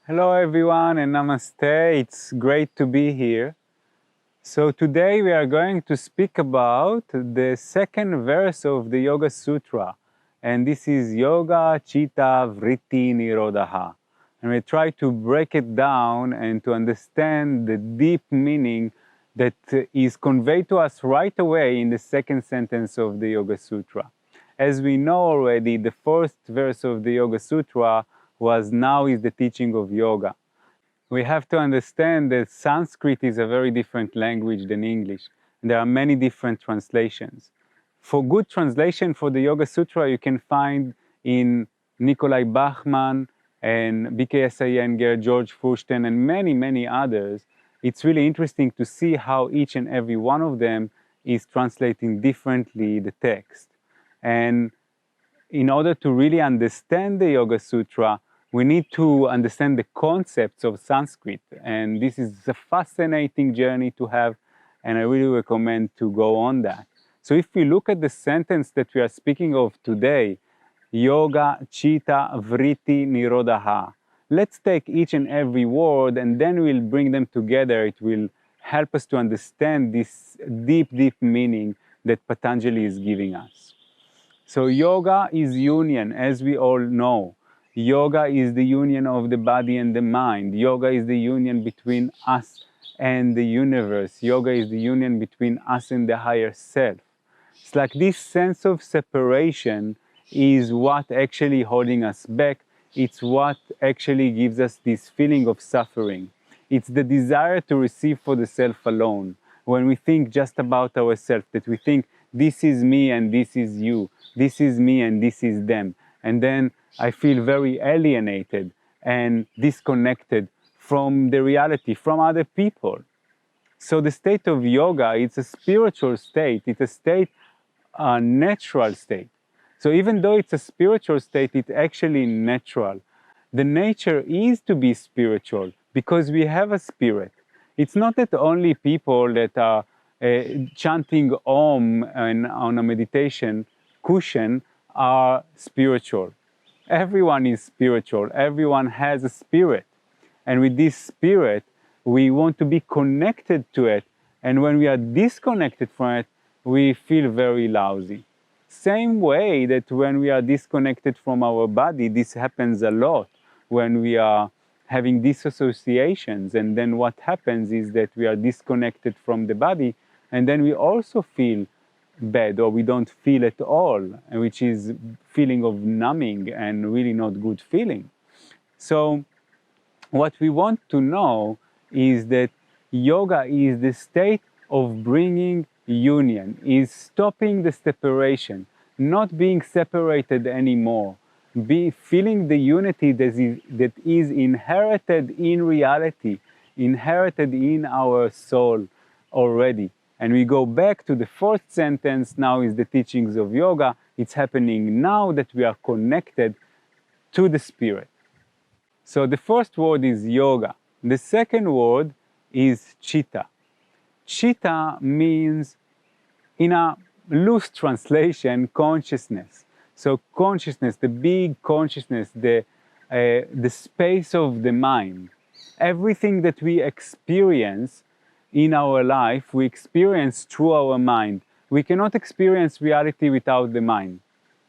Hello everyone and namaste. It's great to be here. So today we are going to speak about the second verse of the Yoga Sutra. And this is Yoga, Cheetah, Vritti, Nirodaha. And we try to break it down and to understand the deep meaning that is conveyed to us right away in the second sentence of the Yoga Sutra. As we know already, the first verse of the Yoga Sutra was now is the teaching of yoga. We have to understand that Sanskrit is a very different language than English. And there are many different translations. For good translation for the Yoga Sutra, you can find in Nikolai Bachman and B.K.S. Iyengar, George Fursten, and many, many others. It's really interesting to see how each and every one of them is translating differently the text. And in order to really understand the Yoga Sutra, we need to understand the concepts of Sanskrit. And this is a fascinating journey to have, and I really recommend to go on that. So if we look at the sentence that we are speaking of today, Yoga, Cheetah, Vritti, Nirodaha. Let's take each and every word and then we'll bring them together. It will help us to understand this deep, deep meaning that Patanjali is giving us. So yoga is union, as we all know. Yoga is the union of the body and the mind. Yoga is the union between us and the universe. Yoga is the union between us and the higher self. It's like this sense of separation is what actually holding us back. It's what actually gives us this feeling of suffering. It's the desire to receive for the self alone. When we think just about ourselves, that we think this is me and this is you, this is me and this is them. And then I feel very alienated and disconnected from the reality, from other people. So the state of yoga, it's a spiritual state, it's a state, a natural state. So even though it's a spiritual state, it's actually natural. The nature is to be spiritual because we have a spirit. It's not that only people that are chanting Om and on a meditation cushion are spiritual. Everyone is spiritual. Everyone has a spirit. And with this spirit, we want to be connected to it. And when we are disconnected from it, we feel very lousy. Same way that when we are disconnected from our body, this happens a lot when we are having disassociations. And then what happens is that we are disconnected from the body, and then we also feel bad, or we don't feel at all, which is feeling of numbing and really not good feeling. So what we want to know is that yoga is the state of bringing union, is stopping the separation, not being separated anymore, feeling the unity that is inherited in reality, inherited in our soul already. And we go back to the fourth sentence, now is the teachings of yoga. It's happening now that we are connected to the spirit. So the first word is yoga. The second word is Cheetah. Cheetah means, in a loose translation, consciousness. So consciousness, the big consciousness, the space of the mind. Everything that we experience in our life, we experience through our mind. We cannot experience reality without the mind.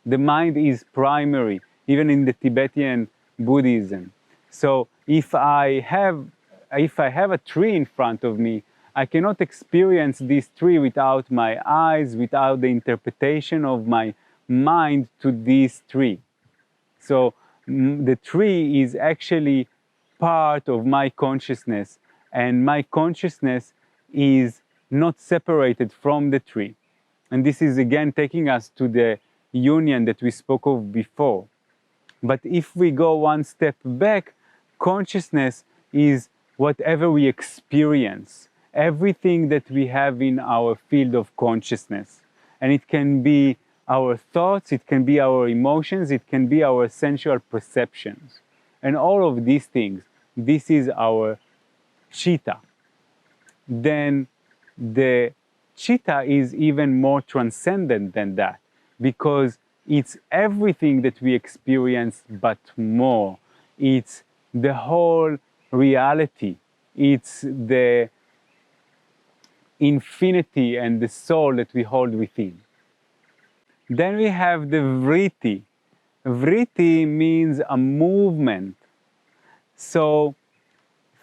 The mind is primary, even in the Tibetan Buddhism. So if I have a tree in front of me, I cannot experience this tree without my eyes, without the interpretation of my mind to this tree. So the tree is actually part of my consciousness, and my consciousness is not separated from the tree. And this is again taking us to the union that we spoke of before. But if we go one step back, consciousness is whatever we experience, everything that we have in our field of consciousness. And it can be our thoughts, it can be our emotions, it can be our sensual perceptions. And all of these things, this is our Cheetah. Then the Cheetah is even more transcendent than that, because it's everything that we experience but more. It's the whole reality. It's the infinity and the soul that we hold within. Then we have the Vritti. Vritti means a movement. So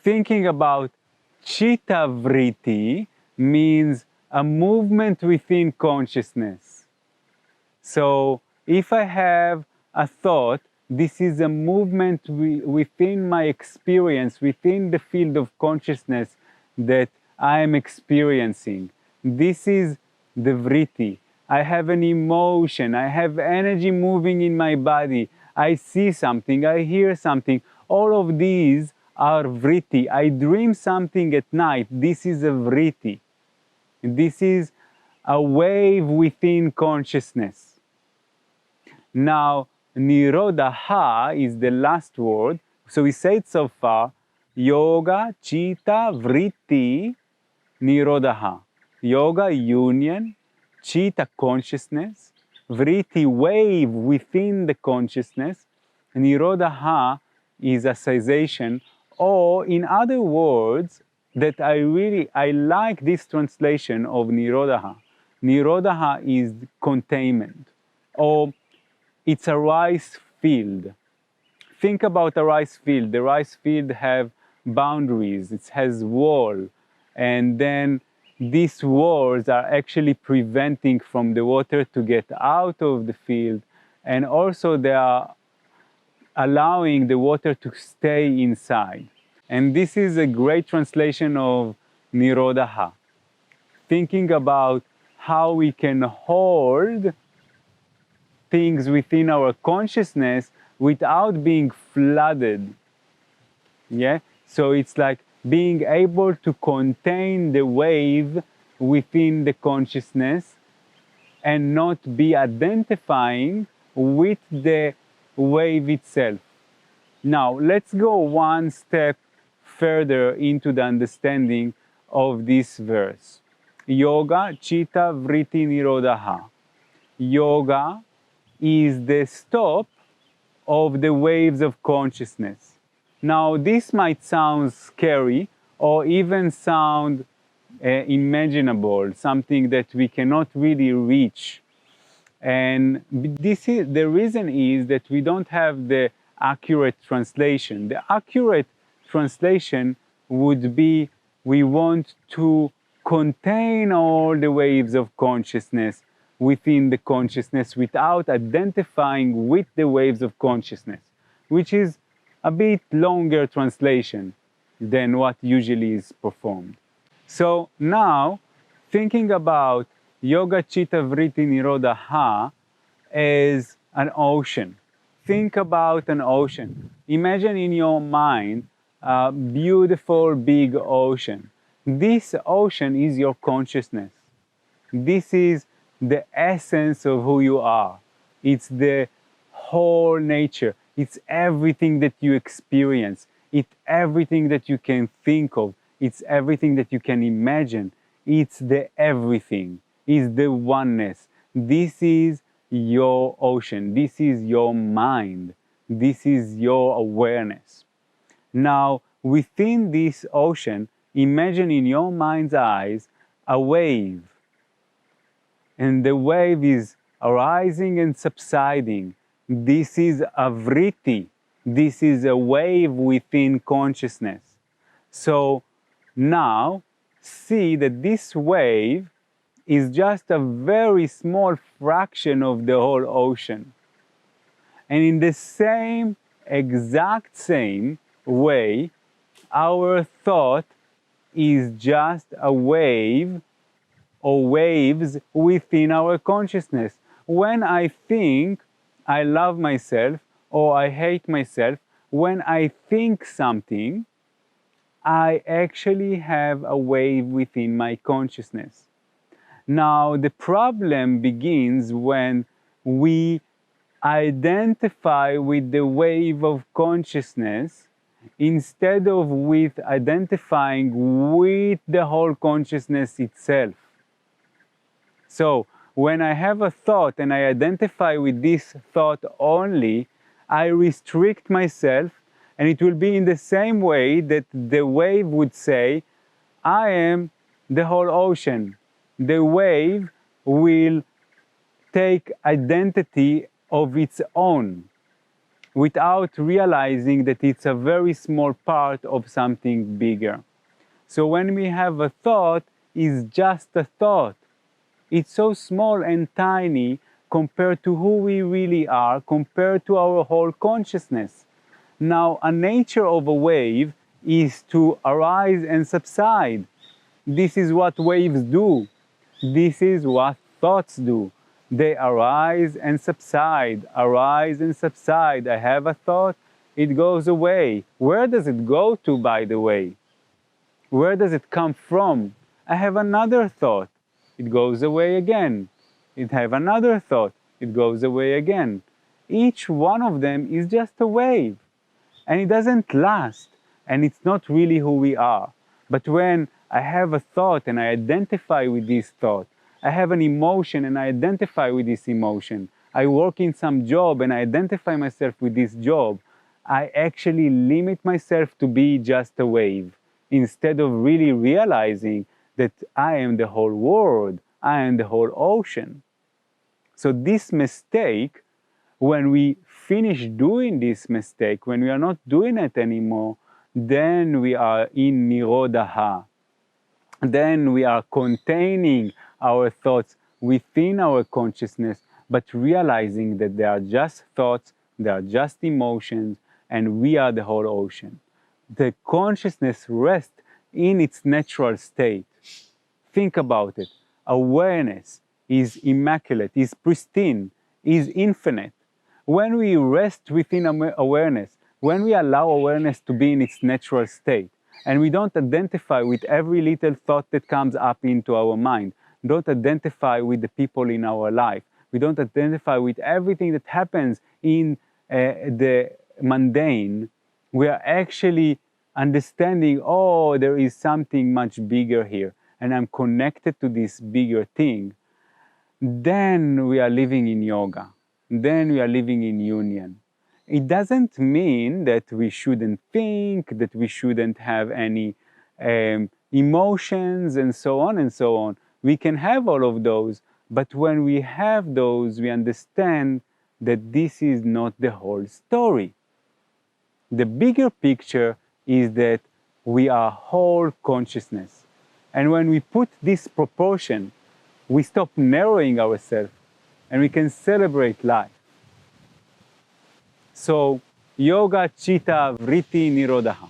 thinking about Cheetah Vritti means a movement within consciousness. So if I have a thought, this is a movement within my experience, within the field of consciousness that I am experiencing. This is the Vritti. I have an emotion, I have energy moving in my body, I see something, I hear something. All of these are Vritti. I dream something at night. This is a Vritti. This is a wave within consciousness. Now, Nirodaha is the last word. So we say it so far: Yoga, Cheetah, Vritti, Nirodaha. Yoga, union. Cheetah, consciousness. Vritti, wave within the consciousness. Nirodaha is a cessation. Or in other words, that I like this translation of Nirodaha. Nirodaha is containment, or it's a rice field. Think about a rice field. The rice field have boundaries. It has wall, and then these walls are actually preventing from the water to get out of the field, and also they are allowing the water to stay inside. And this is a great translation of Nirodaha. Thinking about how we can hold things within our consciousness without being flooded. Yeah? So it's like being able to contain the wave within the consciousness and not be identifying with the wave itself. Now, let's go one step further into the understanding of this verse. Yoga, Cheetah, Vritti, Nirodaha. Yoga is the stop of the waves of consciousness. Now, this might sound scary or even sound imaginable, something that we cannot really reach. And the reason is that we don't have the accurate translation. The accurate translation would be, we want to contain all the waves of consciousness within the consciousness without identifying with the waves of consciousness, which is a bit longer translation than what usually is performed. So now, thinking about Yoga, Cheetah, Vritti, Nirodaha as an ocean. Think about an ocean. Imagine in your mind a beautiful big ocean. This ocean is your consciousness. This is the essence of who you are. It's the whole nature. It's everything that you experience. It's everything that you can think of. It's everything that you can imagine. It's the everything. It's the oneness. This is your ocean. This is your mind. This is your awareness. Now, within this ocean, imagine in your mind's eyes a wave. And the wave is arising and subsiding. This is a vritti. This is a wave within consciousness. So now, see that this wave is just a very small fraction of the whole ocean. And in the same, exact same way, our thought is just a wave or waves within our consciousness. When I think I love myself or I hate myself, when I think something, I actually have a wave within my consciousness. Now, the problem begins when we identify with the wave of consciousness instead of with identifying with the whole consciousness itself. So, when I have a thought and I identify with this thought only, I restrict myself And it will be in the same way that the wave would say, I am the whole ocean. The wave will take identity of its own without realizing that it's a very small part of something bigger. So when we have a thought, it's just a thought. It's so small and tiny compared to who we really are, compared to our whole consciousness. Now, a nature of a wave is to arise and subside. This is what waves do. This is what thoughts do. They arise and subside, arise and subside. I have a thought, it goes away. Where does it go to, by the way? Where does it come from? I have another thought, it goes away again. I have another thought, it goes away again. Each one of them is just a wave, and it doesn't last, and it's not really who we are. But when I have a thought and I identify with this thought, I have an emotion and I identify with this emotion, I work in some job and I identify myself with this job, I actually limit myself to be just a wave, instead of really realizing that I am the whole world, I am the whole ocean. So this mistake, when we finish doing this mistake, when we are not doing it anymore, then we are in Nirodaha. Then we are containing our thoughts within our consciousness, but realizing that they are just thoughts, they are just emotions, and we are the whole ocean. The consciousness rests in its natural state. Think about it. Awareness is immaculate, is pristine, is infinite. When we rest within awareness, when we allow awareness to be in its natural state, and we don't identify with every little thought that comes up into our mind, don't identify with the people in our life, we don't identify with everything that happens in the mundane, we are actually understanding, oh, there is something much bigger here, and I'm connected to this bigger thing. Then we are living in yoga. Then we are living in union. It doesn't mean that we shouldn't think, that we shouldn't have any emotions, and so on and so on. We can have all of those, but when we have those, we understand that this is not the whole story. The bigger picture is that we are whole consciousness. And when we put this proportion, we stop narrowing ourselves and we can celebrate life. So, yoga, Cheetah, Vritti, Nirodaha.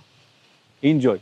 Enjoy.